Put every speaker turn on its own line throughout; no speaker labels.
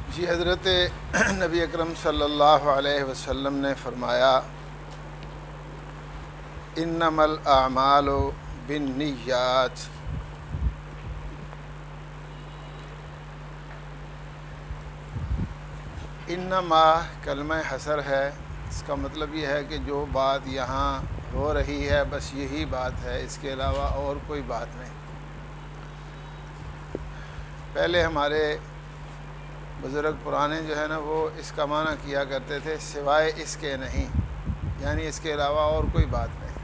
جی حضرت نبی اکرم صلی اللہ علیہ وسلم نے فرمایا انما الاعمال بالنیات، انما کلمہ حصر ہے، اس کا مطلب یہ ہے کہ جو بات یہاں ہو رہی ہے بس یہی بات ہے، اس کے علاوہ اور کوئی بات نہیں۔ پہلے ہمارے بزرگ پرانے جو ہے نا وہ اس کا معنی کیا کرتے تھے سوائے اس کے نہیں، یعنی اس کے علاوہ اور کوئی بات نہیں۔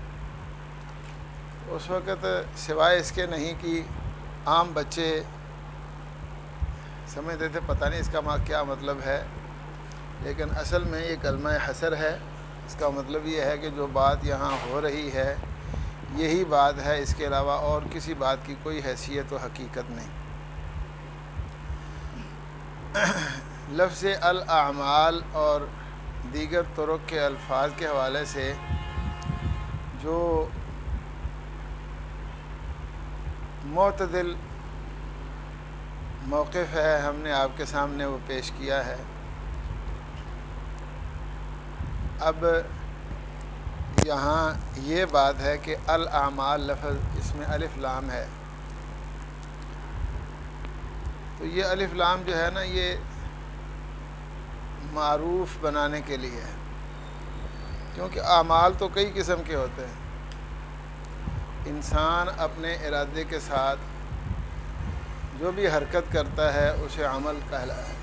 اس وقت سوائے اس کے نہیں کی عام بچے سمجھتے تھے پتہ نہیں اس کا کیا مطلب ہے، لیکن اصل میں یہ کلمہ حصر ہے۔ اس کا مطلب یہ ہے کہ جو بات یہاں ہو رہی ہے یہی بات ہے، اس کے علاوہ اور کسی بات کی کوئی حیثیت و حقیقت نہیں۔ لفظ الاعمال اور دیگر طرق کے الفاظ کے حوالے سے جو معتدل موقف ہے ہم نے آپ کے سامنے وہ پیش کیا ہے۔ اب یہاں یہ بات ہے کہ الاعمال لفظ اس میں الف لام ہے، تو یہ الف لام جو ہے نا یہ معروف بنانے کے لیے ہے، کیونکہ اعمال تو کئی قسم کے ہوتے ہیں۔ انسان اپنے ارادے کے ساتھ جو بھی حرکت کرتا ہے اسے عمل کہلاتا ہے۔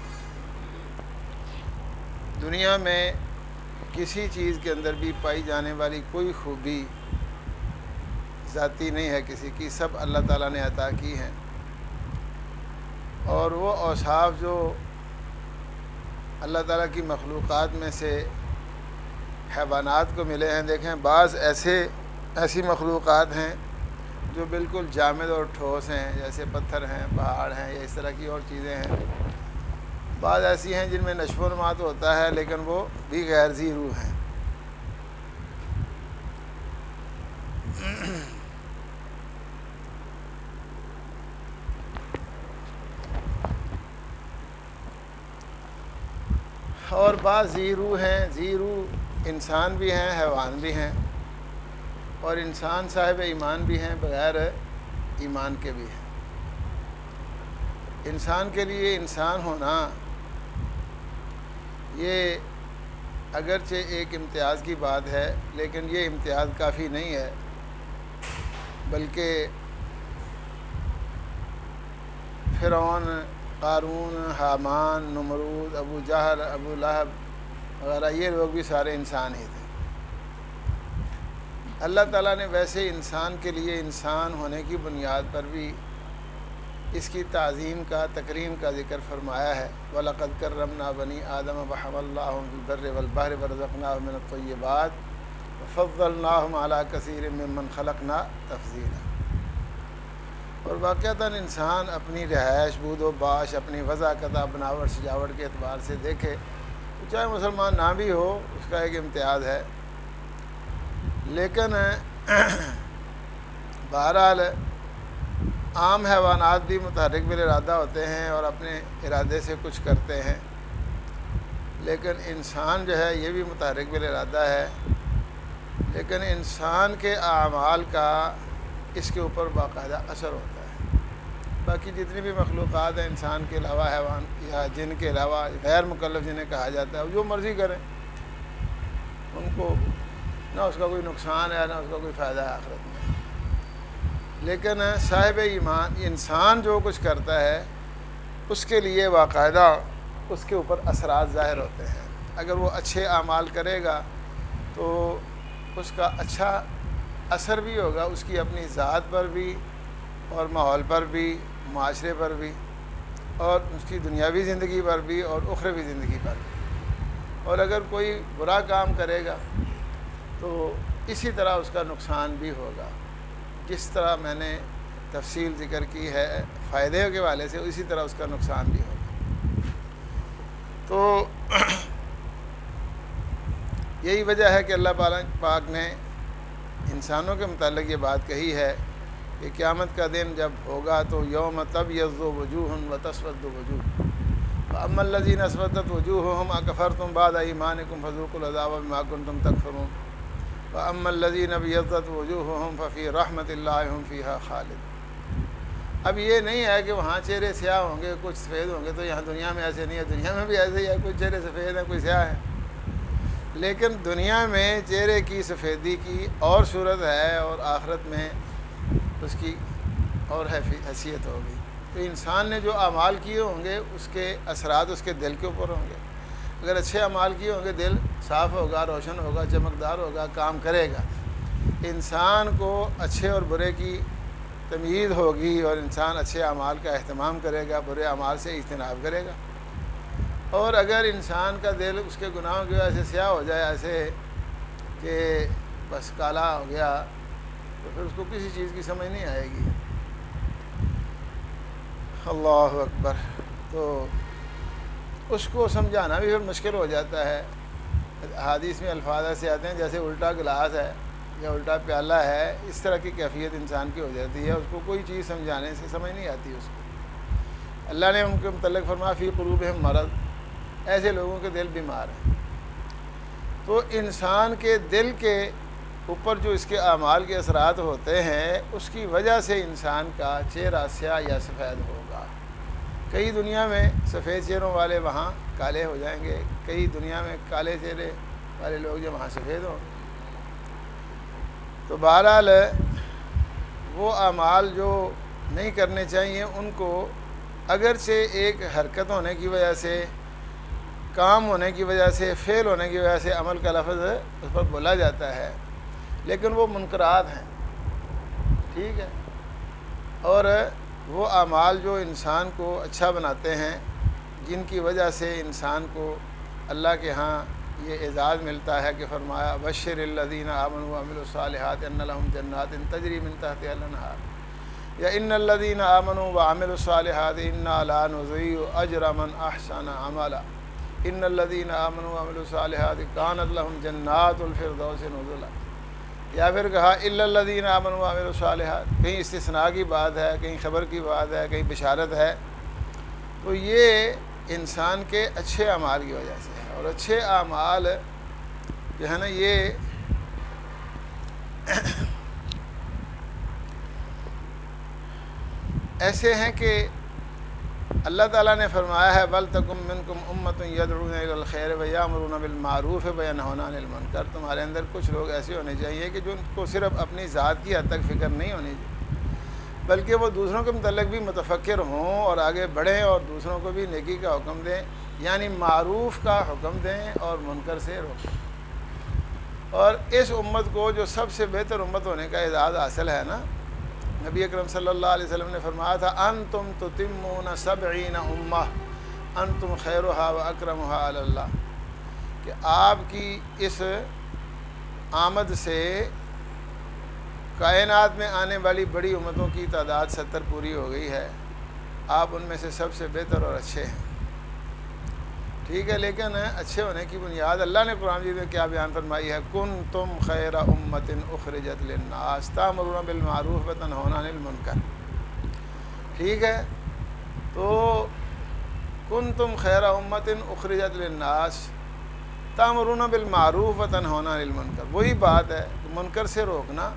دنیا میں کسی چیز کے اندر بھی پائی جانے والی کوئی خوبی ذاتی نہیں ہے کسی کی، سب اللہ تعالیٰ نے عطا کی ہیں، اور وہ اوصاف جو اللہ تعالیٰ کی مخلوقات میں سے حیوانات کو ملے ہیں، دیکھیں بعض ایسی مخلوقات ہیں جو بالکل جامد اور ٹھوس ہیں، جیسے پتھر ہیں، پہاڑ ہیں، یا اس طرح کی اور چیزیں ہیں۔ بعض ایسی ہیں جن میں نشو و نما تو ہوتا ہے لیکن وہ بھی غیر ذی روح ہیں۔ اور بعض ذی روح ہیں، ذی روح انسان بھی ہیں، حیوان بھی ہیں، اور انسان صاحب ایمان بھی ہیں، بغیر ایمان کے بھی ہیں۔ انسان کے لیے انسان ہونا یہ اگرچہ ایک امتیاز کی بات ہے، لیکن یہ امتیاز کافی نہیں ہے، بلکہ فرعون، قارون، حامان، نمرود، ابو جہل، ابو لہب وغیرہ یہ لوگ بھی سارے انسان ہی تھے۔ اللہ تعالیٰ نے ویسے انسان کے لیے انسان ہونے کی بنیاد پر بھی اس کی تعظیم کا، تکریم کا ذکر فرمایا ہے۔ وَلَقَدْ كَرَّمْنَا بَنِي آدَمَ وَحَمَلْنَاهُمْ فِي الْبَرِّ وَالْبَحْرِ وَرَزَقْنَاهُمْ مِنَ الطَّيِّبَاتِ وَفَضَّلْنَاهُمْ عَلَىٰ كَثِيرٍ مِّمَّنْ خَلَقْنَا تَفْضِيلًا۔ اور واقعتاً انسان اپنی رہائش، بود و باش، اپنی وضع بناوٹ سجاوٹ کے اعتبار سے دیکھے تو چاہے مسلمان نہ بھی ہو اس کا ایک امتیاز ہے، لیکن بہرحال عام حیوانات بھی متحرک بالارادہ ہوتے ہیں اور اپنے ارادے سے کچھ کرتے ہیں، لیکن انسان جو ہے یہ بھی متحرک بالارادہ ہے، لیکن انسان کے اعمال کا اس کے اوپر باقاعدہ اثر ہوتا ہے۔ باقی جتنی بھی مخلوقات ہیں انسان کے علاوہ، حیوان یا جن کے علاوہ، غیر مکلف جنہیں کہا جاتا ہے، جو مرضی کریں، ان کو نہ اس کا کوئی نقصان ہے نہ اس کا کوئی فائدہ ہے آخرت میں۔ لیکن صاحب ایمان انسان جو کچھ کرتا ہے اس کے لیے باقاعدہ اس کے اوپر اثرات ظاہر ہوتے ہیں۔ اگر وہ اچھے اعمال کرے گا تو اس کا اچھا اثر بھی ہوگا، اس کی اپنی ذات پر بھی اور ماحول پر بھی، معاشرے پر بھی، اور اس کی دنیاوی زندگی پر بھی اور اخروی زندگی پر بھی۔ اور اگر کوئی برا کام کرے گا تو اسی طرح اس کا نقصان بھی ہوگا، جس طرح میں نے تفصیل ذکر کی ہے فائدے کے حوالے سے، اسی طرح اس کا نقصان بھی ہوگا۔ تو یہی وجہ ہے کہ اللہ پاک نے انسانوں کے متعلق یہ بات کہی ہے کہ قیامت کا دن جب ہوگا تو یوم تبیض وجوہ و تسود وجوہ فاما الذین اسودت وجوہہم اکفرتم بعد ایمانکم فذوقوا العذاب بما کنتم تکفرون واما الذین ابیضت وجوہہم ففی رحمت اللہ ہم فیہا خالد۔ اب یہ نہیں ہے کہ وہاں چہرے سیاہ ہوں گے کچھ سفید ہوں گے تو یہاں دنیا میں ایسے نہیں ہے، دنیا میں بھی ایسے ہی ہے، کچھ چہرے سفید ہیں کچھ سیاہ ہیں، لیکن دنیا میں چہرے کی سفیدی کی اور صورت ہے اور آخرت میں اس کی اور حیثیت ہوگی۔ تو انسان نے جو اعمال کیے ہوں گے اس کے اثرات اس کے دل کے اوپر ہوں گے۔ اگر اچھے اعمال کیے ہوں گے دل صاف ہوگا، روشن ہوگا، چمکدار ہوگا، کام کرے گا، انسان کو اچھے اور برے کی تمیز ہوگی اور انسان اچھے اعمال کا اہتمام کرے گا، برے اعمال سے اجتناب کرے گا۔ اور اگر انسان کا دل اس کے گناہوں کی وجہ سے سیاہ ہو جائے ایسے کہ بس کالا ہو گیا تو پھر اس کو کسی چیز کی سمجھ نہیں آئے گی۔ اللہ اکبر۔ تو اس کو سمجھانا بھی پھر مشکل ہو جاتا ہے۔ حدیث میں الفاظ ایسے آتے ہیں جیسے الٹا گلاس ہے یا الٹا پیالہ ہے، اس طرح کی کیفیت انسان کی ہو جاتی ہے، اس کو کوئی چیز سمجھانے سے سمجھ نہیں آتی اس کو۔ اللہ نے ان کے متعلق فرمایا فی قلوبہم مرض، ایسے لوگوں کے دل بیمار ہیں۔ تو انسان کے دل کے اوپر جو اس کے اعمال کے اثرات ہوتے ہیں اس کی وجہ سے انسان کا چہرہ سیاہ یا سفید ہوگا۔ کئی دنیا میں سفید چہروں والے وہاں کالے ہو جائیں گے، کئی دنیا میں کالے چہرے والے لوگ جو وہاں سفید ہوں۔ تو بہرحال وہ اعمال جو نہیں کرنے چاہیے ان کو اگرچہ ایک حرکت ہونے کی وجہ سے، کام ہونے کی وجہ سے، فعل ہونے کی وجہ سے عمل کا لفظ اس پر بولا جاتا ہے، لیکن وہ منکرات ہیں، ٹھیک ہے۔ اور وہ اعمال جو انسان کو اچھا بناتے ہیں، جن کی وجہ سے انسان کو اللہ کے ہاں یہ اعزاز ملتا ہے کہ فرمایا بشر الذین آمنوا وعملوا الصالحات ان لهم جنات تجری من تحتها الانہار، یا ان الذین آمنوا وعملوا الصالحات انا لا نضيع اجر من احسن عملا ان الذین آمنوا وعملوا الصالحات كانت لهم جنات الفردوس نزلا، یا پھر کہا الا الذین آمنوا وعملوا الصالحات، کہیں استثناء کی بات ہے، کہیں خبر کی بات ہے، کہیں بشارت ہے۔ تو یہ انسان کے اچھے اعمال کی وجہ سے ہے، اور اچھے اعمال جو ہے نا یہ ایسے ہیں کہ اللہ تعالیٰ نے فرمایا ہے وَلْتَكُن مِّنكُمْ أُمَّةٌ يَدْعُونَ إِلَى الْخَيْرِ وَيَأْمُرُونَ بِالْمَعْرُوفِ وَيَنْهَوْنَ عَنِ الْمُنكَرِ۔ تمہارے اندر کچھ لوگ ایسے ہونے چاہیے کہ جو ان کو صرف اپنی ذات کی حد تک فکر نہیں ہونی چاہیے، بلکہ وہ دوسروں کے متعلق بھی متفکر ہوں اور آگے بڑھیں اور دوسروں کو بھی نیکی کا حکم دیں، یعنی معروف کا حکم دیں اور منکر سے روکیں۔ اور اس امت کو جو سب سے بہتر امت ہونے کا اعزاز حاصل ہے نا، نبی اکرم صلی اللہ علیہ وسلم نے فرمایا تھا انتم تتمون 70 امہ انتم خیرها و اکرمها علی اللہ، کہ آپ کی اس آمد سے کائنات میں آنے والی بڑی امتوں کی تعداد 70 پوری ہو گئی ہے، آپ ان میں سے سب سے بہتر اور اچھے ہیں، ٹھیک ہے۔ لیکن اچھے ہونے کی بنیاد اللہ نے قرآن مجید میں کیا بیان فرمائی ہے، کنتم خیر امۃ اخرجت للناس تأمرون بالمعروف وتنہون عن المنکر، ٹھیک ہے۔ تو کنتم خیر امۃ اخرجت للناس تأمرون بالمعروف وتنہون عن المنکر، وہی بات ہے کہ منکر سے روکنا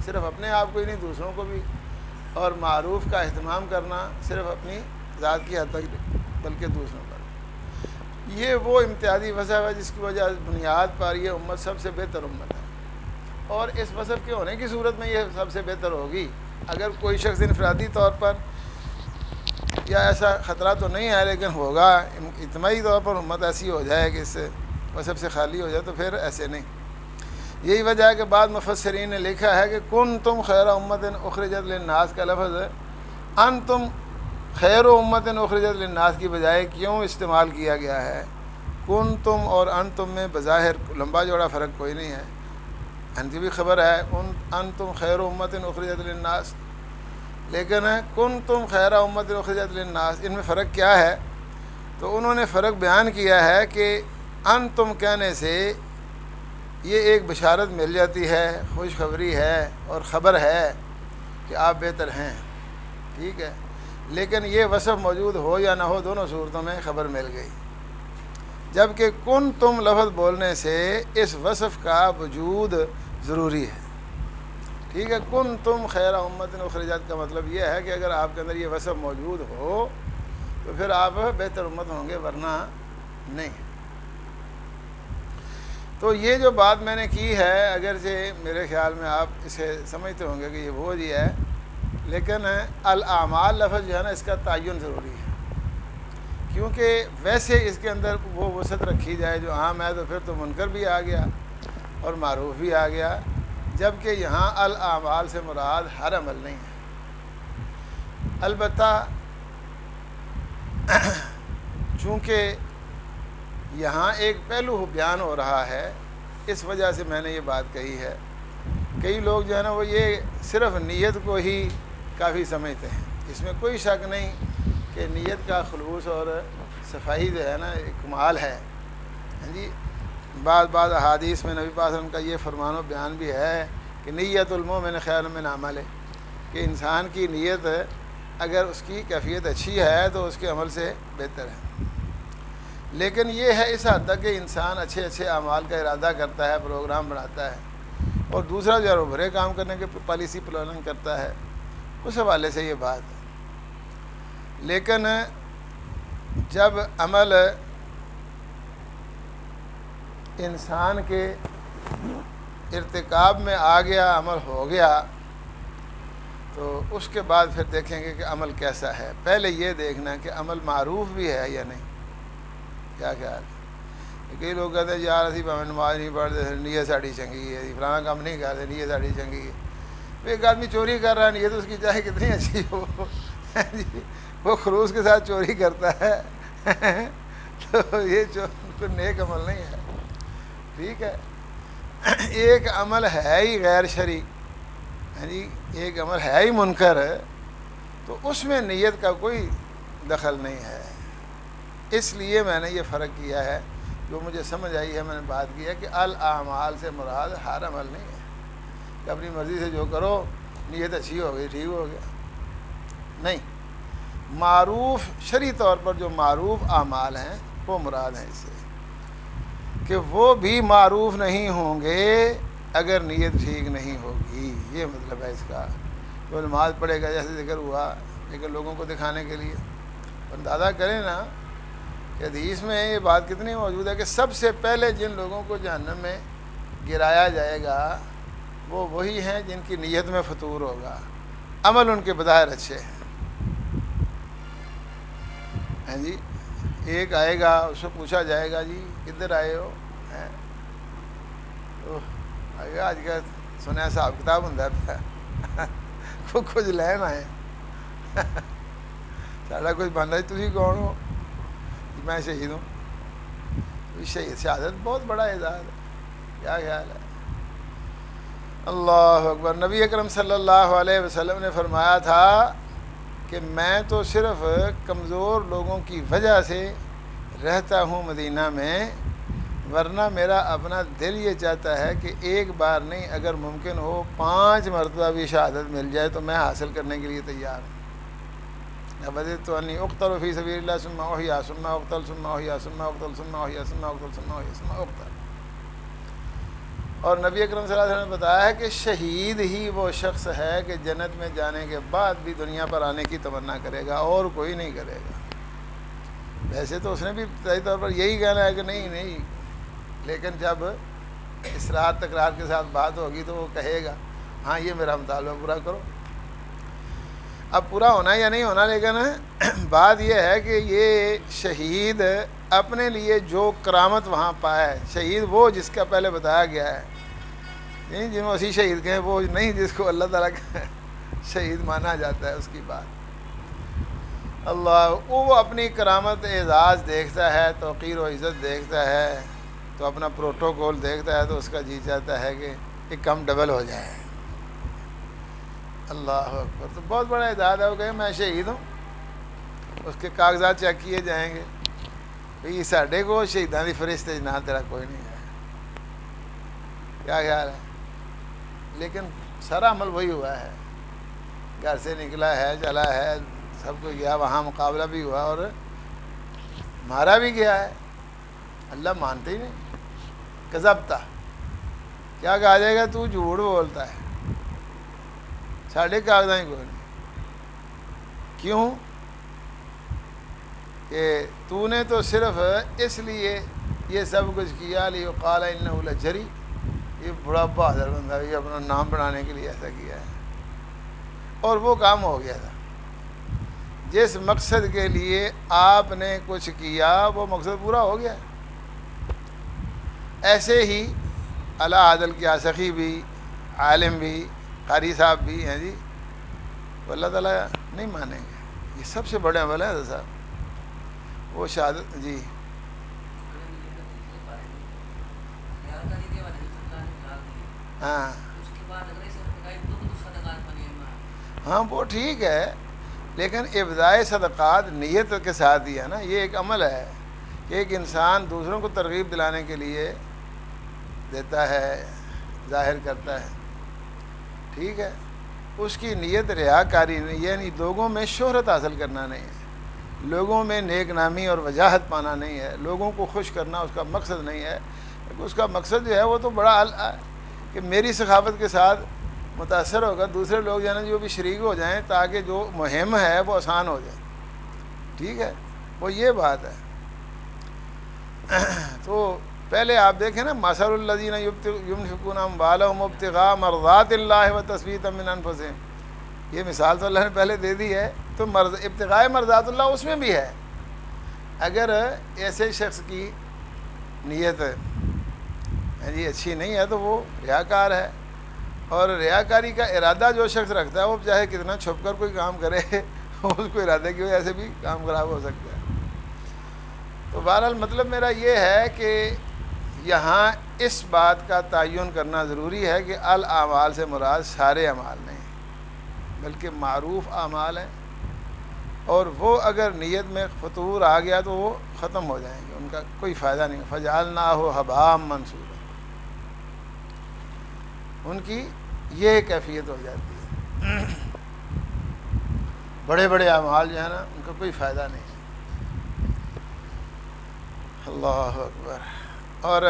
صرف اپنے آپ کو ہی نہیں دوسروں کو بھی، اور معروف کا اہتمام کرنا صرف اپنی ذات کی حد تک بلکہ دوسروں پر۔ یہ وہ امتیازی وصف ہے جس کی وجہ بنیاد پر یہ امت سب سے بہتر امت ہے، اور اس وصف کے ہونے کی صورت میں یہ سب سے بہتر ہوگی۔ اگر کوئی شخص انفرادی طور پر یا ایسا خطرہ تو نہیں ہے لیکن ہوگا اجتماعی طور پر امت ایسی ہو جائے کہ اس وصف سے خالی ہو جائے تو پھر ایسے نہیں۔ یہی وجہ ہے کہ بعض مفسرین نے لکھا ہے کہ کنتم خیر امۃ اخرجت للناس کا لفظ انتم خیر امۃ اخرجت للناس کی بجائے کیوں استعمال کیا گیا ہے؟ کنتم اور انتم میں بظاہر لمبا چوڑا فرق کوئی نہیں ہے، انتی بھی خبر ہے انتم خیر امۃ اخرجت للناس، لیکن کنتم خیر امۃ اخرجت للناس ان میں فرق کیا ہے؟ تو انہوں نے فرق بیان کیا ہے کہ انتم کہنے سے یہ ایک بشارت مل جاتی ہے، خوشخبری ہے اور خبر ہے کہ آپ بہتر ہیں، ٹھیک ہے، لیکن یہ وصف موجود ہو یا نہ ہو دونوں صورتوں میں خبر مل گئی، جبکہ کن تم لفظ بولنے سے اس وصف کا وجود ضروری ہے، ٹھیک ہے۔ کن تم خیر امت اخرجت کا مطلب یہ ہے کہ اگر آپ کے اندر یہ وصف موجود ہو تو پھر آپ بہتر امت ہوں گے، ورنہ نہیں۔ تو یہ جو بات میں نے کی ہے، اگرچہ میرے خیال میں آپ اسے سمجھتے ہوں گے کہ یہ بوجھ ہی ہے، لیکن الاعمال لفظ جو ہے نا اس کا تعین ضروری ہے، کیونکہ ویسے اس کے اندر وہ وسعت رکھی جائے جو عام ہے تو پھر تو منکر بھی آ گیا اور معروف بھی آ گیا، جبکہ یہاں الاعمال سے مراد ہر عمل نہیں ہے۔ البتہ چونکہ یہاں ایک پہلو بیان ہو رہا ہے، اس وجہ سے میں نے یہ بات کہی ہے۔ کئی لوگ جو ہے نا وہ یہ صرف نیت کو ہی کافی سمجھتے ہیں، اس میں کوئی شک نہیں کہ نیت کا خلوص اور صفائی جو ہے نا ایک کمال ہے، ہاں جی۔ بعض احادیث میں نبی پاک صلی اللہ علیہ وسلم کا یہ فرمان و بیان بھی ہے کہ نیت المومن خیر من عمل، کہ انسان کی نیت اگر اس کی کیفیت اچھی ہے تو اس کے عمل سے بہتر ہے، لیکن یہ ہے اس حد تک کہ انسان اچھے اچھے اعمال کا ارادہ کرتا ہے، پروگرام بناتا ہے، اور دوسرا جو ہے وہ برے کام کرنے کے پالیسی پلاننگ کرتا ہے، اس حوالے سے یہ بات ہے۔ لیکن جب عمل انسان کے ارتکاب میں آ گیا، عمل ہو گیا، تو اس کے بعد پھر دیکھیں گے کہ عمل کیسا ہے۔ پہلے یہ دیکھنا کہ عمل معروف بھی ہے یا نہیں، کیا خیال ہے؟ کئی لوگ کہتے ہیں یار اسی بھاویں نماز نہیں پڑھتے، نیت ساڑی چنگی ہے، فلانا کام نہیں کرتے، نیت ساڑی چنگی ہے۔ ایک آدمی چوری کر رہا ہے، نیت اس کی چاہے کتنی اچھی ہو، وہ خلوص کے ساتھ چوری کرتا ہے تو یہ کوئی نیک عمل نہیں ہے، ٹھیک ہے۔ ایک عمل ہے ہی غیر شرعی، یعنی ایک عمل ہے ہی منکر، تو اس میں نیت کا کوئی دخل نہیں ہے۔ اس لیے میں نے یہ فرق کیا ہے، جو مجھے سمجھ آئی ہے میں نے بات کی ہے کہ الاعمال سے مراد ہر عمل نہیں ہے کہ اپنی مرضی سے جو کرو، نیت اچھی ہو گئی ٹھیک ہو گیا، نہیں۔ معروف شرعی طور پر جو معروف اعمال ہیں وہ مراد ہیں اس سے، کہ وہ بھی معروف نہیں ہوں گے اگر نیت ٹھیک نہیں ہوگی، یہ مطلب ہے اس کا۔ تو نماز پڑھے گا جیسے ذکر ہوا، لیکن لوگوں کو دکھانے کے لیے، اندازہ کریں نا کہ حدیث میں یہ بات کتنی موجود ہے کہ سب سے پہلے جن لوگوں کو جہنم میں گرایا جائے گا وہ وہی ہیں جن کی نیت میں فطور ہوگا، عمل ان کے بظاہر اچھے ہیں، ہیں جی۔ ایک آئے گا، اس سے پوچھا جائے گا جی کدھر آئے ہو، آج کا سنیا حساب کتاب ہوں وہ کچھ لین آئے ساڑا کچھ بن رہا تھی کون ہو، میں شہید ہوں۔ شہید شہادت بہت بڑا اعزاز ہے، کیا خیال ہے؟ اللہ اکبر۔ نبی اکرم صلی اللہ علیہ وسلم نے فرمایا تھا کہ میں تو صرف کمزور لوگوں کی وجہ سے رہتا ہوں مدینہ میں، ورنہ میرا اپنا دل یہ چاہتا ہے کہ ایک بار نہیں، اگر ممکن ہو 5 مرتبہ بھی شہادت مل جائے تو میں حاصل کرنے کے لیے تیار ہوں۔ وَدِدتُّ أَنِّي أُقْتَلُ فِي سَبِيلِ اللَّهِ ثُمَّ أُحْيَىٰ ثُمَّ أُقْتَلُ ثُمَّ أُحْيَىٰ ثُمَّ أُقْتَلُ ثُمَّ أُحْيَىٰ ثُمَّ أُقْتَلُ ثُمَّ أُحْيَىٰ ثُمَّ أُقْتَلُ۔ اور نبی اکرم صلی اللہ علیہ وسلم نے بتایا ہے کہ شہید ہی وہ شخص ہے کہ جنت میں جانے کے بعد بھی دنیا پر آنے کی تمنا کرے گا، اور کوئی نہیں کرے گا۔ ویسے تو اس نے بھی ابتدائی طور پر یہی کہنا ہے کہ نہیں، لیکن جب اصرار تکرار کے ساتھ بات ہوگی تو وہ کہے گا ہاں یہ میرا مطالبہ پورا کرو۔ اب پورا ہونا یا نہیں ہونا، لیکن بات یہ ہے کہ یہ شہید اپنے لیے جو کرامت وہاں پائے، شہید وہ جس کا پہلے بتایا گیا ہے، نہیں جن اسی شہید کہیں، وہ نہیں جس کو اللہ تعالیٰ کا شہید مانا جاتا ہے، اس کی بات اللہ، وہ اپنی کرامت اعزاز دیکھتا ہے، توقیر و عزت دیکھتا ہے، تو اپنا پروٹوکول دیکھتا ہے تو اس کا جی چاہتا ہے کہ ایک کم ڈبل ہو جائے۔ اللہ اکبر۔ تو بہت بڑا اعزاز ہے، وہ کہے میں شہید ہوں، اس کے کاغذات چیک کیے جائیں گے، بھئی ساڈے کو شہیدان دی فہرست نہ تیرا کوئی نہیں ہے، کیا خیال ہے؟ لیکن سارا عمل وہی ہوا ہے، گھر سے نکلا ہے، چلا ہے، سب کچھ گیا، وہاں مقابلہ بھی ہوا اور مارا بھی گیا ہے، اللہ مانتے ہی نہیں، کذبتا، کیا کہا جائے گا، تو جھوٹ بولتا ہے، ساڑھے کاغذاں ہی کوئی نہیں، کیوں کہ تو نے تو صرف اس لیے یہ سب کچھ کیا، لیقال انہ لجری، یہ بڑا بہادر بندہ، یہ اپنا نام بنانے کے لیے ایسا کیا ہے، اور وہ کام ہو گیا تھا، جس مقصد کے لیے آپ نے کچھ کیا وہ مقصد پورا ہو گیا۔ ایسے ہی اعلیٰ عادل کیا سخی بھی، عالم بھی، قاری صاحب بھی ہیں جی، وہ اللہ تعالیٰ نہیں مانیں گے، یہ سب سے بڑے عمل ہے حضرت صاحب، وہ شہادت جی۔ ہاں ہاں وہ ٹھیک ہے، لیکن ابدائے صدقات نیت کے ساتھ ہی ہے نا، یہ ایک عمل ہے کہ ایک انسان دوسروں کو ترغیب دلانے کے لیے دیتا ہے، ظاہر کرتا ہے، ٹھیک ہے، اس کی نیت ریاکاری نہیں، یعنی لوگوں میں شہرت حاصل کرنا نہیں ہے، لوگوں میں نیک نامی اور وجاہت پانا نہیں ہے، لوگوں کو خوش کرنا اس کا مقصد نہیں ہے، اس کا مقصد جو ہے وہ تو بڑا کہ میری سخاوت کے ساتھ متاثر ہوگا دوسرے لوگ جو ہے نا جو بھی شریک ہو جائیں، تاکہ جو مہم ہے وہ آسان ہو جائے، ٹھیک ہے، وہ یہ بات ہے۔ تو پہلے آپ دیکھیں نا، مثل الذین ينفقون اموالهم ابتغاء مرضات اللہ وتثبیتا من انفسہم، یہ مثال تو اللہ نے پہلے دے دی ہے، تو ابتغاء مرضات اللہ اس میں بھی ہے، اگر ایسے شخص کی نیت جی اچھی نہیں ہے تو وہ ریاکار ہے، اور ریاکاری کا ارادہ جو شخص رکھتا ہے وہ چاہے کتنا چھپ کر کوئی کام کرے اس کو ارادے کی وجہ سے بھی کام خراب ہو سکتا ہے۔ تو بہرحال مطلب میرا یہ ہے کہ یہاں اس بات کا تعین کرنا ضروری ہے کہ الاعمال سے مراد سارے اعمال نہیں، بلکہ معروف اعمال ہیں، اور وہ اگر نیت میں فطور آ گیا تو وہ ختم ہو جائیں گے، ان کا کوئی فائدہ نہیں، فجعلناہ ھباء منثورا، ان کی یہ کیفیت ہو جاتی ہے، بڑے بڑے اعمال جو ہیں نا ان کا کوئی فائدہ نہیں ہے۔ اللہ اکبر۔ اور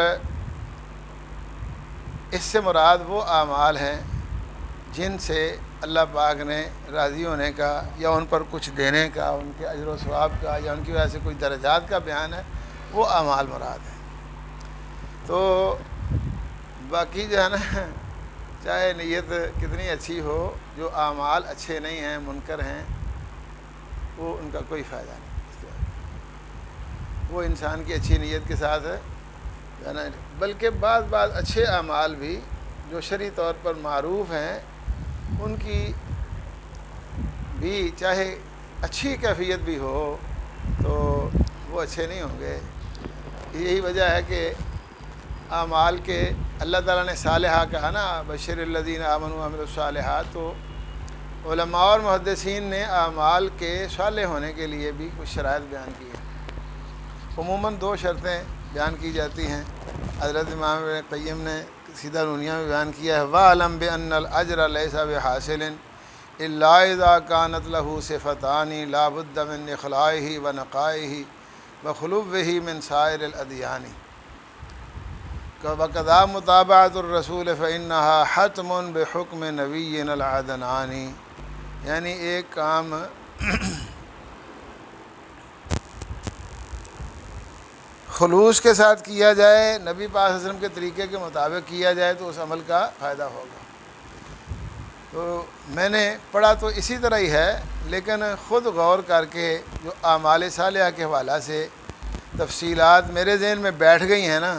اس سے مراد وہ اعمال ہیں جن سے اللہ پاک نے راضی ہونے کا یا ان پر کچھ دینے کا، ان کے اجر و ثواب کا، یا ان کی وجہ سے کوئی درجات کا بیان ہے، وہ اعمال مراد ہیں۔ تو باقی جو ہے نا چاہے نیت کتنی اچھی ہو، جو اعمال اچھے نہیں ہیں، منکر ہیں، وہ ان کا کوئی فائدہ نہیں، وہ انسان کی اچھی نیت کے ساتھ ہے نا، بلکہ بعض اچھے اعمال بھی جو شرعی طور پر معروف ہیں، ان کی بھی چاہے اچھی کیفیت بھی ہو تو وہ اچھے نہیں ہوں گے۔ یہی وجہ ہے کہ اعمال کے اللہ تعالیٰ نے صالحہ کہا نا، بشر الذین آمنوا وعملوا الصالحات، تو علماء اور محدثین نے اعمال کے صالح ہونے کے لیے بھی کچھ شرائط بیان کی ہیں۔ عموماً 2 شرطیں بیان کی جاتی ہیں، حضرت امام ابن قیم نے سیدہ نونیہ میں بیان کیا ہے، وَاعْلَمْ بِأَنَّ الْأَجْرَ لَيْسَ بِحَاصِلٍ إِلَّا إِذَا كَانَتْ لَهُ صِفَتَانِ لَا بُدَّ مِنْ إِخْلَائِهِ وَنَقَائِهِ وَخُلُوِّهِ مِنْ سَائِرِ الْأَدْيَانِ، وَكَذَا مُتَابَعَةُ الرَّسُولِ فَإِنَّهَا حَتْمٌ بِحُكْمِ نَبِيِّنَا الْعَدْنَانِ، یعنی ایک کام خلوص کے ساتھ کیا جائے، نبی پاک صلی اللہ علیہ وسلم کے طریقے کے مطابق کیا جائے تو اس عمل کا فائدہ ہوگا۔ تو میں نے پڑھا تو اسی طرح ہی ہے، لیکن خود غور کر کے جو اعمال صالحہ کے حوالہ سے تفصیلات میرے ذہن میں بیٹھ گئی ہیں نا،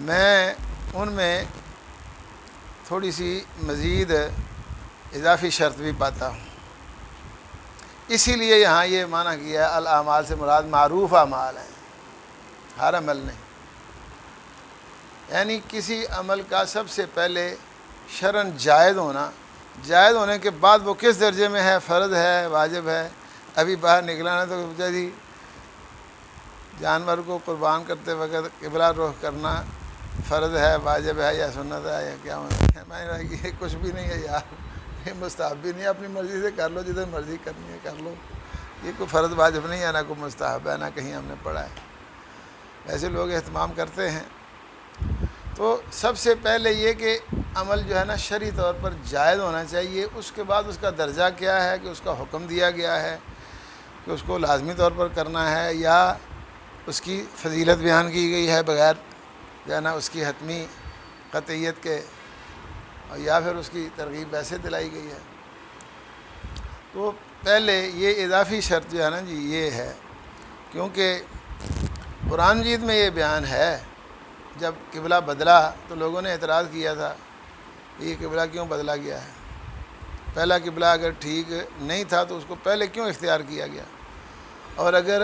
میں ان میں تھوڑی سی مزید اضافی شرط بھی پاتا ہوں، اسی لیے یہاں یہ معنی کیا ہے الاعمال سے مراد معروف اعمال ہیں، ہر عمل نہیں، یعنی کسی عمل کا سب سے پہلے شرعاً جائز ہونا، جائز ہونے کے بعد وہ کس درجے میں ہے، فرض ہے، واجب ہے، ابھی باہر نکلانا تو جی جانور کو قربان کرتے وقت قبلہ رخ کرنا فرض ہے، واجب ہے یا سنت ہے یا کیا ہے، میں نے کہا یہ کچھ بھی نہیں ہے یار، یہ مستحب بھی نہیں، اپنی مرضی سے کر لو، جدھر مرضی کرنی ہے کر لو، یہ کوئی فرض واجب نہیں ہے، نہ کوئی مستحب ہے، نہ کہیں ہم نے پڑھا ہے، ایسے لوگ اہتمام کرتے ہیں۔ تو سب سے پہلے یہ کہ عمل جو ہے نا شرعی طور پر جائز ہونا چاہیے، اس کے بعد اس کا درجہ کیا ہے کہ اس کا حکم دیا گیا ہے کہ اس کو لازمی طور پر کرنا ہے، یا اس کی فضیلت بیان کی گئی ہے بغیر جو ہے نا اس کی حتمی قطعیت کے، اور یا پھر اس کی ترغیب ایسے دلائی گئی ہے۔ تو پہلے یہ اضافی شرط جو ہے نا جی یہ ہے، کیونکہ قرآن مجید میں یہ بیان ہے، جب قبلہ بدلا تو لوگوں نے اعتراض کیا تھا کہ یہ قبلہ کیوں بدلا گیا ہے، پہلا قبلہ اگر ٹھیک نہیں تھا تو اس کو پہلے کیوں اختیار کیا گیا، اور اگر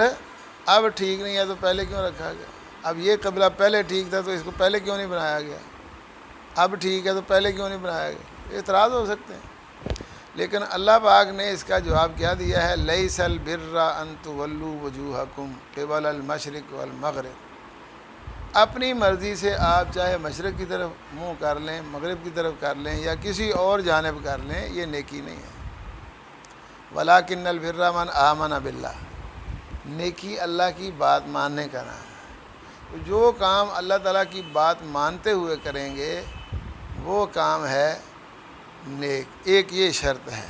اب ٹھیک نہیں ہے تو پہلے کیوں رکھا گیا، اب یہ قبلہ پہلے ٹھیک تھا تو اس کو پہلے کیوں نہیں بنایا گیا، اب ٹھیک ہے تو پہلے کیوں نہیں بنایا گیا، اعتراض ہو سکتے ہیں۔ لیکن اللہ پاک نے اس کا جواب کیا دیا ہے، لیس البر ان تولوا وجوہکم قبل المشرق والمغرب، اپنی مرضی سے آپ چاہے مشرق کی طرف منہ کر لیں، مغرب کی طرف کر لیں، یا کسی اور جانب کر لیں، یہ نیکی نہیں ہے۔ ولکن البر من آمن باللہ، نیکی اللہ کی بات ماننے کا نام ہے۔ تو جو کام اللہ تعالیٰ کی بات مانتے ہوئے کریں گے وہ کام ہے نیک، ایک یہ شرط ہے۔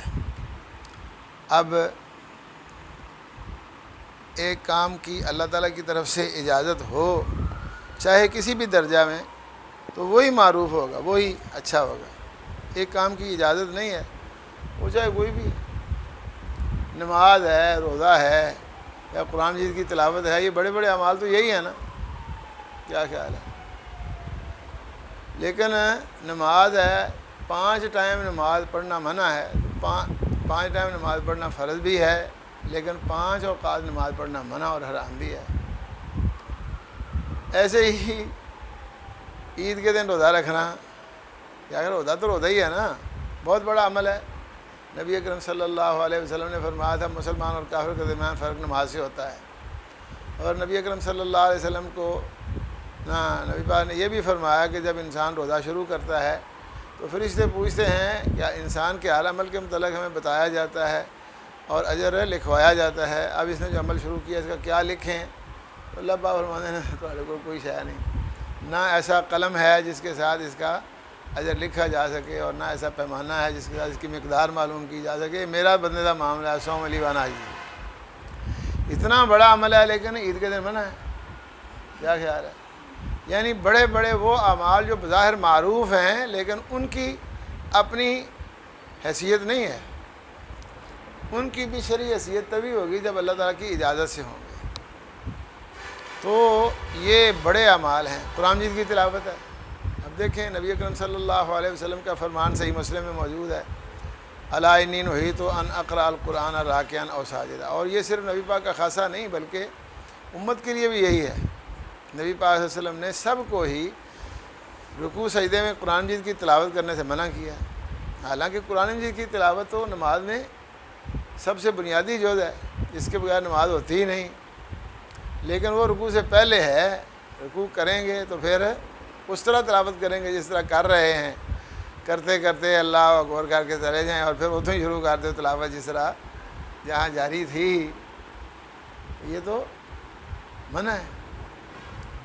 اب ایک کام کی اللہ تعالیٰ کی طرف سے اجازت ہو چاہے کسی بھی درجہ میں تو وہی معروف ہوگا، وہی اچھا ہوگا۔ ایک کام کی اجازت نہیں ہے، وہ چاہے کوئی بھی، نماز ہے، روزہ ہے، یا قرآن مجید کی تلاوت ہے، یہ بڑے بڑے اعمال تو یہی ہے نا، کیا خیال ہے؟ لیکن نماز ہے، 5 ٹائم نماز پڑھنا منع ہے، 5 ٹائم نماز پڑھنا فرض بھی ہے، لیکن 5 اوقات نماز پڑھنا منع اور حرام بھی ہے۔ ایسے ہی عید کے دن روزہ رکھنا، کیا روزہ تو روزہ ہی ہے نا، بہت بڑا عمل ہے۔ نبی اکرم صلی اللہ علیہ وسلم نے فرمایا تھا مسلمان اور کافر کے درمیان فرق نماز سے ہوتا ہے، اور نبی اکرم صلی اللہ علیہ وسلم کو نبی پاک نے یہ بھی فرمایا کہ جب انسان روزہ شروع کرتا ہے تو فرشتے پوچھتے ہیں کیا انسان کے حال عمل کے متعلق ہمیں بتایا جاتا ہے اور اجر لکھوایا جاتا ہے، اب اس نے جو عمل شروع کیا اس کا کیا لکھیں؟ تو اللہ پاک فرماتے ہیں تمہارے کو کوئی شے نہیں، نہ ایسا قلم ہے جس کے ساتھ اس کا اجر لکھا جا سکے، اور نہ ایسا پیمانہ ہے جس کے ساتھ اس کی مقدار معلوم کی جا سکے، میرا بندے کا معاملہ ہے، سوم علی وانا جی، اتنا بڑا عمل ہے لیکن عید کے دن منع ہے، کیا خیال ہے؟ یعنی بڑے بڑے وہ اعمال جو بظاہر معروف ہیں لیکن ان کی اپنی حیثیت نہیں ہے، ان کی بھی شرعی حیثیت تبھی ہوگی جب اللہ تعالیٰ کی اجازت سے ہوں گے۔ تو یہ بڑے اعمال ہیں۔ قرآن مجید کی تلاوت ہے، اب دیکھیں نبی اکرم صلی اللہ علیہ وسلم کا فرمان صحیح مسلم میں موجود ہے، الا انی نہیت ان اقرأ القرآن راکعا او ساجدا، اور یہ صرف نبی پاک کا خاصہ نہیں بلکہ امت کے لیے بھی یہی ہے۔ نبی پاک صلی اللہ علیہ وسلم نے سب کو ہی رکوع سجدے میں قرآن مجید کی تلاوت کرنے سے منع کیا ہے، حالانکہ قرآن مجید کی تلاوت تو نماز میں سب سے بنیادی جز ہے، جس کے بغیر نماز ہوتی ہی نہیں، لیکن وہ رکوع سے پہلے ہے، رکوع کریں گے تو پھر اس طرح تلاوت کریں گے جس طرح کر رہے ہیں، کرتے کرتے اللہ اکبر کر کے چلے جائیں اور پھر اتوں ہی شروع کر دیں تلاوت جس طرح جہاں جاری تھی، یہ تو منع ہے،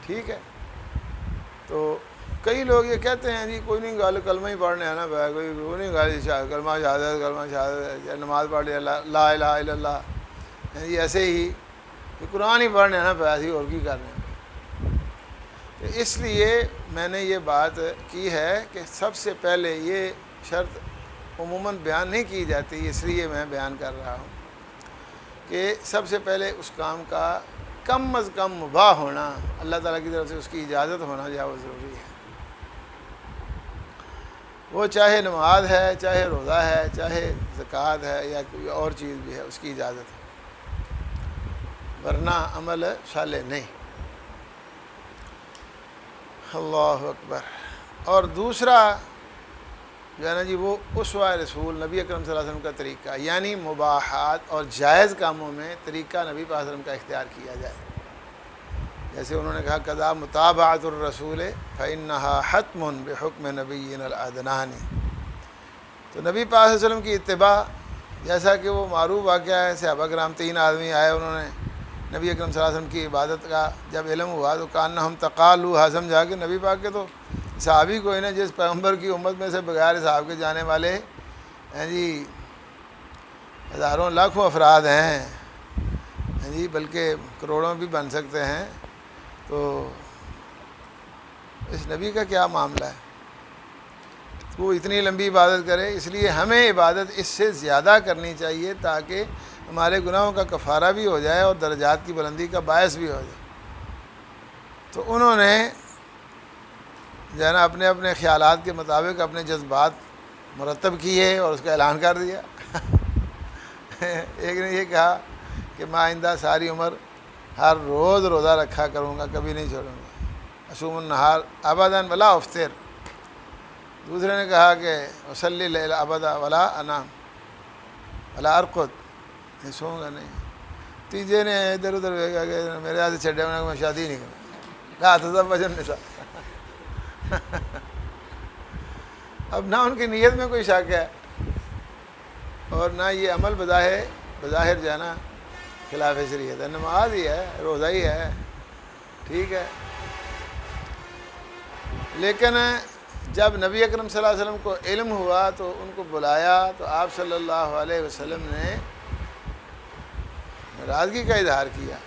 ٹھیک ہے۔ تو کئی لوگ یہ کہتے ہیں جی کوئی نہیں گل کلمہ ہی پڑھنے ہے نا، کوئی نہیں گل کلمہ شہادت نماز پڑھ لیا لا الہ الا اللہ، جی ایسے ہی قرآن ہی پڑھنے ہیں نا ایسے ہی اور کی کرنے ہیں۔ تو اس لیے میں نے یہ بات کی ہے کہ سب سے پہلے یہ شرط عموماً بیان نہیں کی جاتی، اس لیے میں بیان کر رہا ہوں کہ سب سے پہلے اس کام کا کم از کم مباح ہونا، اللہ تعالیٰ کی طرف سے اس کی اجازت ہونا جو ہے وہ ضروری ہے، وہ چاہے نماز ہے، چاہے روزہ ہے، چاہے زکوٰۃ ہے، یا کوئی اور چیز بھی ہے، اس کی اجازت ہے، ورنہ عمل صالح نہیں۔ اللہ اکبر۔ اور دوسرا جو ہے نا جی وہ اسوہ رسول نبی اکرم صلی اللہ علیہ وسلم کا طریقہ، یعنی مباحات اور جائز کاموں میں طریقہ نبی پاک صلی اللہ علیہ وسلم کا اختیار کیا جائے، جیسے انہوں نے کہا قضا متابعۃ الرسول فإنہا حتم بحکم نبینا العدنان، تو نبی پاک صلی اللہ علیہ وسلم کی اتباع، جیسا کہ وہ معروف واقعہ ہے، صحابہ کرام 3 آدمی آئے، انہوں نے نبی اکرم صلی اللہ علیہ وسلم کی عبادت کا جب علم ہوا تو کانہم تقالوا سمجھا کہ نبی پاک کے تو صحابی کوئی نہ، جس پیغمبر کی امت میں سے بغیر حساب کے جانے والے ہیں جی ہزاروں لاکھوں افراد ہیں جی، بلکہ کروڑوں بھی بن سکتے ہیں، تو اس نبی کا کیا معاملہ ہے؟ وہ اتنی لمبی عبادت کرے، اس لیے ہمیں عبادت اس سے زیادہ کرنی چاہیے تاکہ ہمارے گناہوں کا کفارہ بھی ہو جائے اور درجات کی بلندی کا باعث بھی ہو جائے۔ تو انہوں نے جو ہے نا اپنے اپنے خیالات کے مطابق اپنے جذبات مرتب کیے اور اس کا اعلان کر دیا۔ ایک نے یہ کہا کہ میں آئندہ ساری عمر ہر روز روزہ رکھا کروں گا، کبھی نہیں چھوڑوں گا، اصوم النہار ابدا ولا افطر۔ دوسرے نے کہا کہ اصلی اللیل ابدا ولا انام ولا ارقد، نہیں سوؤں گا نہیں۔ تیسرے نے ادھر ادھر دیکھا کہ میرے ہاتھ سے چھڈے ہونے کو میں شادی نہیں کروں، کہا تزوج النساء۔ اب نہ ان کی نیت میں کوئی شک ہے اور نہ یہ عمل بظاہر جو ہے نا خلاف شریعت ہے، نماز ہی ہے، روزہ ہی ہے، ٹھیک ہے۔ لیکن جب نبی اکرم صلی اللہ علیہ وسلم کو علم ہوا تو ان کو بلایا تو آپ صلی اللہ علیہ وسلم نے ناراضگی کا اظہار کیا،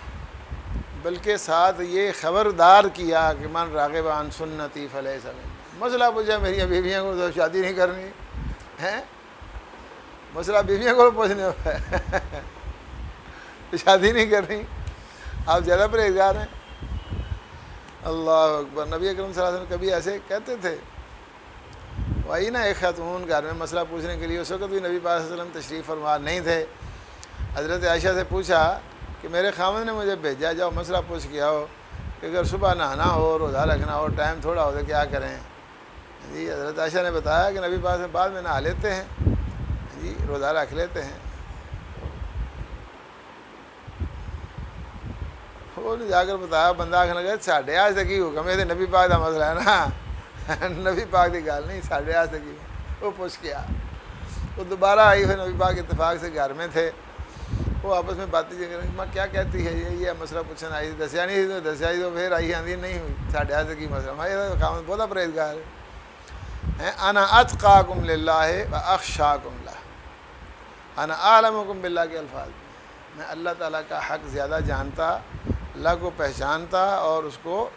بلکہ ساتھ یہ خبردار کیا کہ من راغب عن سنتی فلیس منی۔ مسئلہ پوچھا میری بیویاں کو تو شادی نہیں کرنی ہے، مسئلہ بیویاں کو پوچھنے ہوا ہے، شادی نہیں کرنی، آپ زیادہ پرہیزگار ہیں۔ اللہ اکبر۔ نبی اکرم صلی اللہ علیہ وسلم کبھی ایسے کہتے تھے؟ وہی نا ایک خاتون گھر میں مسئلہ پوچھنے کے لیے، اس وقت بھی نبی پاک صلی اللہ علیہ وسلم تشریف فرما نہیں تھے، حضرت عائشہ سے پوچھا کہ میرے خاوند نے مجھے بھیجا، جاؤ مسئلہ پوچھ کے آؤ کہ اگر صبح نہانا ہو، روزہ رکھنا ہو، ٹائم تھوڑا ہو تو کیا کریں؟ جی حضرت عائشہ نے بتایا کہ نبی پاک سے بعد میں نہا لیتے ہیں جی، روزہ رکھ لیتے ہیں۔ وہ جا کر بتایا، بندہ آخر لگا ساڑھے آج تک ہی حکم ہے، نبی پاک کا مسئلہ ہے نا، نبی پاک کی گل نہیں، ساڑھے آج تک ہی وہ پوچھ کے آ۔ وہ دوبارہ آئی، پھر نبی پاک اتفاق سے گھر میں تھے، وہ آپس میں باتیں کریں ماں کیا کہتی ہے یہ مسئلہ پوچھنا آئی، دسیا نہیں تو دسیا ہی تو پھر آئی آندھی نہیں ہوئی، ساڑھے آج تک ہی مسئلہ۔ میں یہ خامد بہت پرہیزگار ہے، انا اتقاکم للہ و اخشاکم لہ، انا اعلمکم باللہ کے الفاظ، میں اللہ تعالیٰ کا حق زیادہ جانتا، اللہ کو پہچانتا اور اس کو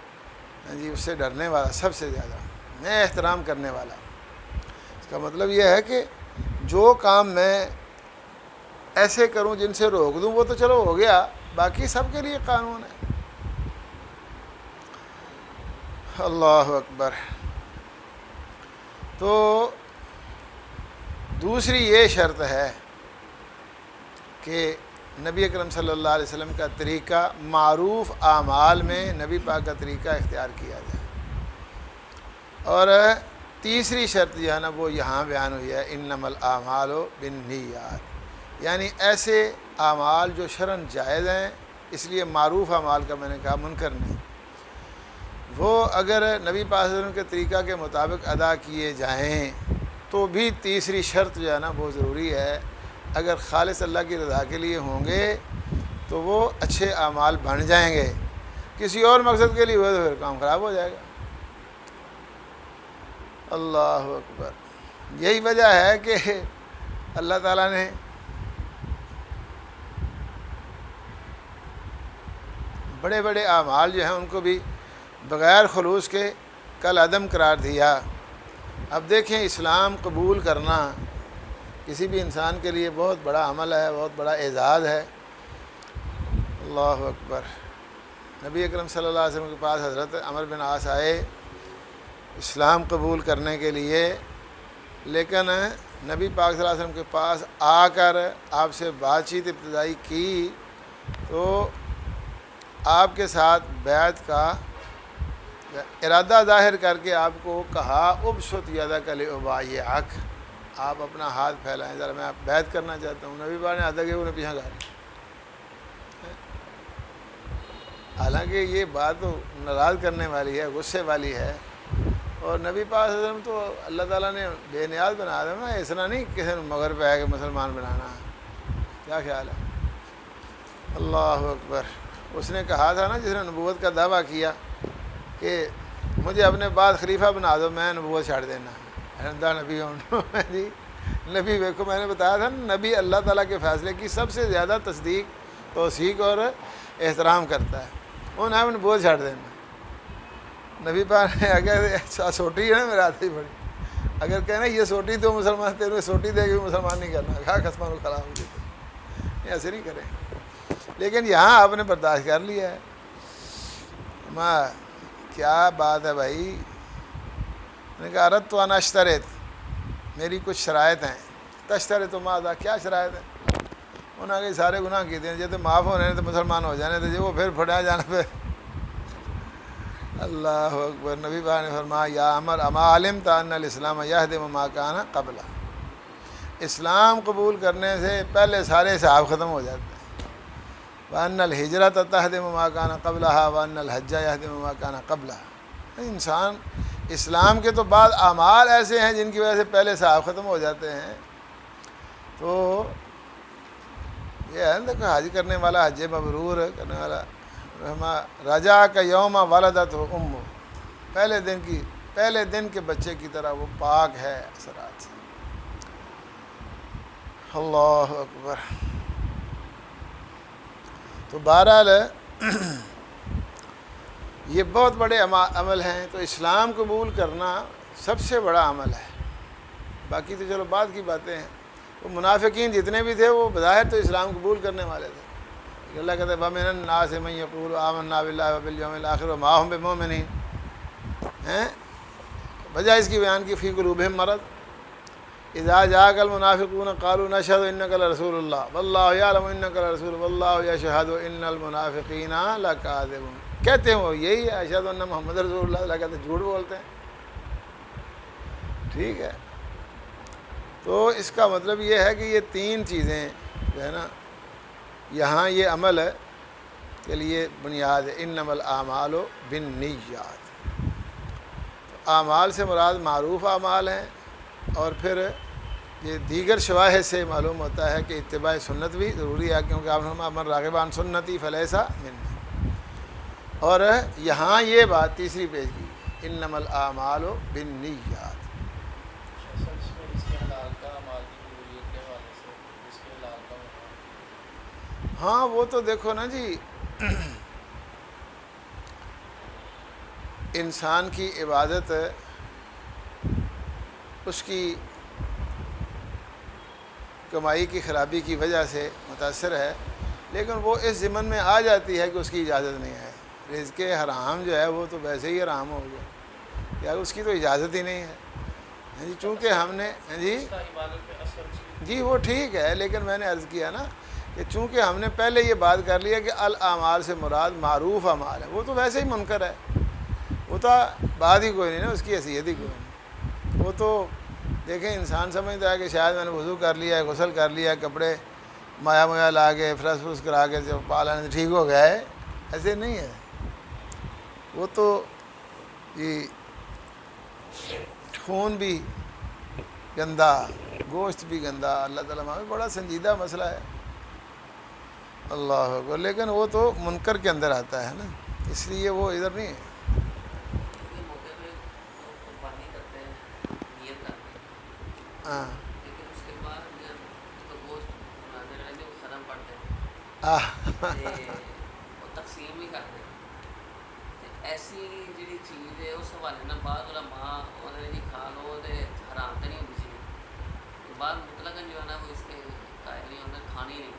جی اس سے ڈرنے والا سب سے زیادہ، میں احترام کرنے والا۔ اس کا مطلب یہ ہے کہ جو کام میں ایسے کروں جن سے روک دوں وہ تو چلو ہو گیا، باقی سب کے لیے قانون ہے۔ اللہ اکبر۔ تو دوسری یہ شرط ہے کہ نبی اکرم صلی اللہ علیہ وسلم کا طریقہ معروف اعمال میں نبی پاک کا طریقہ اختیار کیا جائے، اور تیسری شرط جو ہے نا وہ یہاں بیان ہوئی ہے، انما الاعمال بالنیات، یعنی ایسے اعمال جو شرعاً جائز ہیں، اس لیے معروف اعمال کا میں نے کہا منکر نہیں، وہ اگر نبی پاک صلی اللہ علیہ وسلم کے طریقہ کے مطابق ادا کیے جائیں تو بھی تیسری شرط جو ہے نا وہ ضروری ہے، اگر خالص اللہ کی رضا کے لیے ہوں گے تو وہ اچھے اعمال بن جائیں گے، کسی اور مقصد کے لیے ہوئے تو پھر کام خراب ہو جائے گا۔ اللہ اکبر۔ یہی وجہ ہے کہ اللہ تعالیٰ نے بڑے بڑے اعمال جو ہیں ان کو بھی بغیر خلوص کے کل عدم قرار دیا۔ اب دیکھیں، اسلام قبول کرنا کسی بھی انسان کے لیے بہت بڑا عمل ہے، بہت بڑا اعزاز ہے۔ اللہ اکبر۔ نبی اکرم صلی اللہ علیہ وسلم کے پاس حضرت عمرو بن عاص آئے اسلام قبول کرنے کے لیے، لیکن نبی پاک صلی اللہ علیہ وسلم کے پاس آ کر آپ سے بات چیت ابتدائی کی تو آپ کے ساتھ بیعت کا ارادہ ظاہر کر کے آپ کو کہا ابسط یدک لابایعک، آپ اپنا ہاتھ پھیلائیں، ذرا میں آپ بیعت کرنا چاہتا ہوں۔ نبی پاک نے آدھا کہ انہیں پیچھے کہا، حالانکہ یہ بات تو ناراض کرنے والی ہے، غصے والی ہے، اور نبی پاک صلی اللہ علیہ وسلم تو اللہ تعالیٰ نے بے نیاز بنا دیا نا، ایسا نہیں کسی نے مگر پہ آئے کہ مسلمان بنانا. کیا خیال ہے؟ اللہ اکبر. اس نے کہا تھا نا جس نے نبوت کا دعویٰ کیا کہ مجھے اپنے بعد خلیفہ بنا دو، میں نبوت چھاڑ دینا. نبی ہوں جی نبی دیکھو میں نے بتایا تھا نا، نبی اللہ تعالیٰ کے فیصلے کی سب سے زیادہ تصدیق، توثیق اور احترام کرتا ہے. انہوں نے نبوت چھاڑ دینا. نبی پاک نے اگر سوٹی ہے نا میرے ہاتھ ہی پڑی، اگر کہنا یہ سوٹی تو مسلمان تیرے سوٹی دے کے مسلمان نہیں کرنا، کہا خسمان خراب ہو گئی، ایسے نہیں کریں. لیکن یہاں آپ نے برداشت کر لیا ہے. ماں کیا بات ہے بھائی. میں نے کہا ارد تو انا اشترط، میری کچھ شرائط ہیں. تشترط تو ماذا، کیا شرائط ہیں؟ انہوں نے سارے گناہ کی دیں جیسے معاف ہو رہے ہیں تو مسلمان ہو جانے تھے، وہ پھر پھٹا جانا پہ. اللہ اکبر. نبی پاک نے فرمایا یا عمر اما علمت ان الاسلام یہدم ما کان قبلہ، اسلام قبول کرنے سے پہلے سارے حساب ختم ہو جاتے ہیں. وان الہجرۃ تہدم ما کان قبلہا وان الحج یہدم ما کان قبلہا. انسان اسلام کے تو بعد اعمال ایسے ہیں جن کی وجہ سے پہلے حساب ختم ہو جاتے ہیں. تو یہ ہے نا کہ حج کرنے والا حج مبرور کرنے والا رجا کا یوم والدت ہو ام، پہلے دن کے بچے کی طرح وہ پاک ہے اثرات سے. اللہ اکبر. تو بہرحال یہ بہت بڑے عمل ہیں. تو اسلام قبول کرنا سب سے بڑا عمل ہے. باقی تو چلو بعد کی باتیں ہیں. وہ منافقین جتنے بھی تھے وہ بظاہر تو اسلام قبول کرنے والے تھے. اللہ کہتے ہیں وَمِنَ النَّاسِ مَن يَقُولُ آمَنَّا بِاللَّهِ وَبِالْيَوْمِ الْآخِرِ وَمَا هُم بِمُؤْمِنِينَ. وجہ اس کی بیان کی فی قلوبہم مرض اذا جاءک المنافقون قالوا نشهد انک لرسول اللہ واللہ یعلم انک لرسول واللہ یشہد ان المنافقین لکاذبون. کہتے ہیں وہ یہی ہے اشہد ان محمد رسول اللہ. اللہ کہتے ہیں جھوٹ بولتے ہیں. ٹھیک ہے. تو اس کا مطلب یہ ہے کہ یہ تین چیزیں جو ہے نا یہاں یہ عمل کے لیے بنیاد ہے. انما الاعمال بالنیات. اعمال سے مراد معروف اعمال ہیں، اور پھر یہ دیگر شواہد سے معلوم ہوتا ہے کہ اتباع سنت بھی ضروری ہے، کیونکہ آپ نے من راغب عن سنتی فلیس منی. اور یہاں یہ بات تیسری پیش کی انما الاعمال بالنیات. ہاں وہ تو دیکھو نا جی، انسان کی عبادت اس کی کمائی کی خرابی کی وجہ سے متاثر ہے، لیکن وہ اس ضمن میں آ جاتی ہے کہ اس کی اجازت نہیں ہے. رزق حرام جو ہے وہ تو ویسے ہی حرام ہو گیا، یا اس کی تو اجازت ہی نہیں ہے. جی چونکہ ہم نے جی وہ ٹھیک ہے، لیکن میں نے عرض کیا نا کہ چونکہ ہم نے پہلے یہ بات کر لیا کہ الاعمال سے مراد معروف اعمال ہے، وہ تو ویسے ہی منکر ہے، وہ تو بات ہی کوئی نہیں نا، اس کی حیثیت ہی کوئی نہیں. وہ تو دیکھیں انسان سمجھتا ہے کہ شاید میں نے وضو کر لیا ہے، غسل کر لیا ہے، کپڑے مایا لا کے فرش کرا کے جب پالن ٹھیک ہو گیا ہے. ایسے نہیں ہے. وہ تو یہ خون بھی گندا، گوشت بھی گندا، اللہ تعالیٰ میں بڑا سنجیدہ مسئلہ ہے. اللہ اکبر. لیکن وہ تو منکر کے اندر آتا ہے نا، اس لیے وہ ادھر نہیں ہے. ہاں
تقسیم ہی کرتے ایسی جی چیز ہے اس حوالے نہ بعد علماء جی کھا لو تو حرام تو نہیں ہوتی چیز بعد مطلق جو ہے نا وہ اس کے قائل نہیں ہوتا، کھانی نہیں.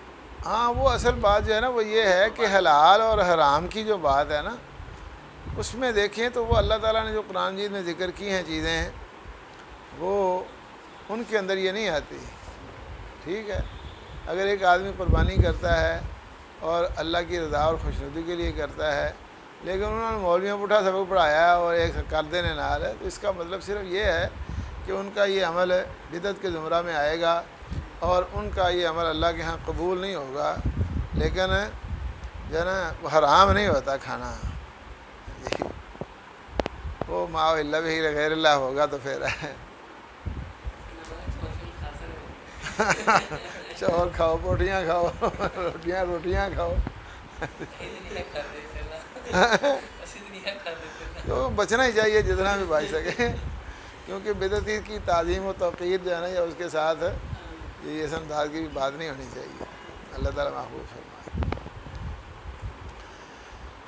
ہاں وہ اصل بات جو ہے نا وہ یہ ہے کہ حلال اور حرام کی جو بات ہے نا اس میں دیکھیں تو وہ اللہ تعالیٰ نے جو قرآن مجید میں ذکر کی ہیں چیزیں وہ ان کے اندر یہ نہیں آتی. ٹھیک ہے. اگر ایک آدمی قربانی کرتا ہے اور اللہ کی رضا اور خوشنودی کے لیے کرتا ہے، لیکن انہوں نے مولویوں کو اٹھا سبق پڑھایا اور ایک کر دینے نال ہے، تو اس کا مطلب صرف یہ ہے کہ ان کا یہ عمل بدعت کے زمرہ میں آئے گا اور ان کا یہ عمل اللہ کے ہاں قبول نہیں ہوگا. لیکن جو ہے نا وہ حرام نہیں ہوتا کھانا. وہ ما الا بھی غیر اللہ ہوگا تو پھر چور کھاؤ بوٹیاں کھاؤ روٹیاں کھاؤ تو بچنا ہی چاہیے جتنا بھی بچ سکے، کیونکہ بدعتی کی تعظیم و توقیر جو ہے نا، یا اس کے ساتھ یہ اس انداز کی بھی بات نہیں ہونی چاہیے۔ اللہ تعالیٰ محفوظ فرمائے۔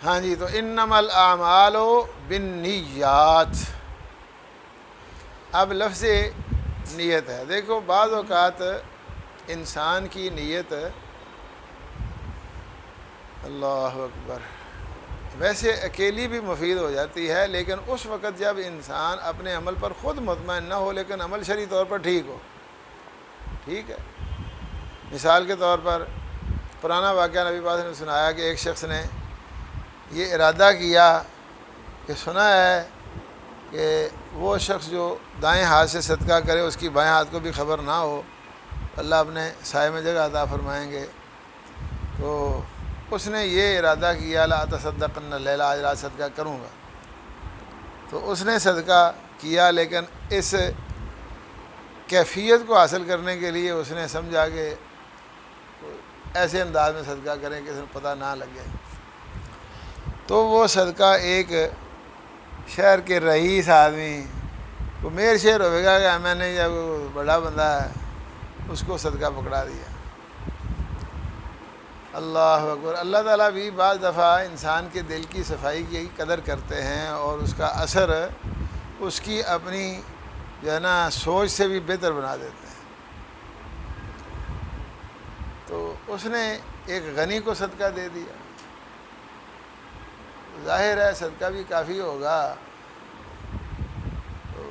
ہاں جی، تو انما الاعمال بالنیات، اب لفظ نیت ہے۔ دیکھو بعض اوقات انسان کی نیت، اللہ اکبر، ویسے اکیلی بھی مفید ہو جاتی ہے، لیکن اس وقت جب انسان اپنے عمل پر خود مطمئن نہ ہو لیکن عمل شرعی طور پر ٹھیک ہو۔ ٹھیک ہے، مثال کے طور پر پرانا واقعہ نبی پاک نے سنایا کہ ایک شخص نے یہ ارادہ کیا کہ سنا ہے کہ وہ شخص جو دائیں ہاتھ سے صدقہ کرے اس کی بائیں ہاتھ کو بھی خبر نہ ہو، اللہ اپنے سائے میں جگہ عطا فرمائیں گے۔ تو اس نے یہ ارادہ کیا لا اتصدقن اللیلہ، آج رات صدقہ کروں گا۔ تو اس نے صدقہ کیا، لیکن اس کیفیت کو حاصل کرنے کے لیے اس نے سمجھا کہ ایسے انداز میں صدقہ کریں کہ اس میں پتہ نہ لگے۔ تو وہ صدقہ ایک شہر کے رئیس آدمی کو میر شیر ہوئے گا کہ میں نے جب بڑا بندہ ہے اس کو صدقہ پکڑا دیا۔ اللہ اکبر۔ اللہ تعالیٰ بھی بعض دفعہ انسان کے دل کی صفائی کی قدر کرتے ہیں اور اس کا اثر اس کی اپنی جو ہے نا سوچ سے بھی بہتر بنا دیتے ہیں۔ تو اس نے ایک غنی کو صدقہ دے دیا، ظاہر ہے صدقہ بھی کافی ہوگا، تو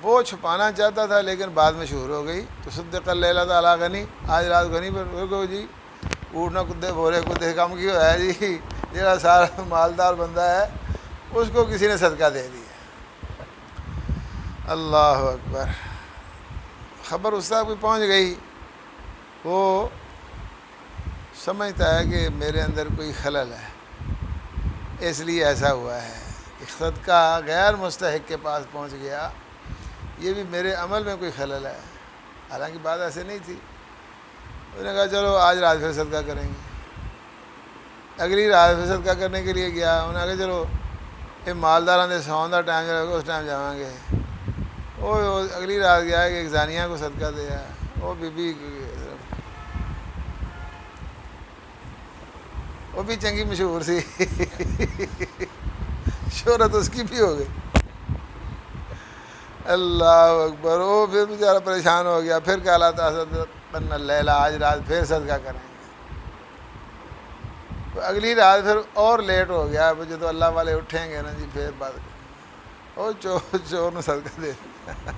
وہ چھپانا چاہتا تھا لیکن بعد میں شہور ہو گئی۔ تو صدق اللیلہ تعالیٰ غنی، آج رات غنی پر رکو جی، اٹھنا کدے بھورے کدے کم کی ہوا ہے جی، جہاں سارا مالدار بندہ ہے اس کو کسی نے صدقہ دے دیا۔ اللہ اکبر۔ خبر اس تک بھی پہنچ گئی، وہ سمجھتا ہے کہ میرے اندر کوئی خلل ہے، اس لیے ایسا ہوا ہے کہ صدقہ غیر مستحق کے پاس پہنچ گیا، یہ بھی میرے عمل میں کوئی خلل ہے۔ حالانکہ بات ایسے نہیں تھی۔ اس نے کہا چلو آج رات پھر صدقہ کریں گے۔ اگلی رات پھر صدقہ کرنے کے لیے گیا، انہوں نے کہا چلو یہ مالداروں نے سون کا ٹائم جو اس ٹائم جائیں گے۔ وہ اگلی رات گیا کہ ایک زانیہ کو صدقہ دیا، وہ بھی چنگی مشہور سی، شہرت اس کی بھی ہو گئی۔ اللہ اکبر۔ وہ پھر بیچارہ پریشان ہو گیا، پھر کہا لا تصدقن اللیلہ، آج رات پھر صدقہ کریں گے۔ تو اگلی رات پھر اور لیٹ ہو گیا، جو تو اللہ والے اٹھیں گے نا جی پھر بات کریں، اور چور نے صدقہ دے دیا۔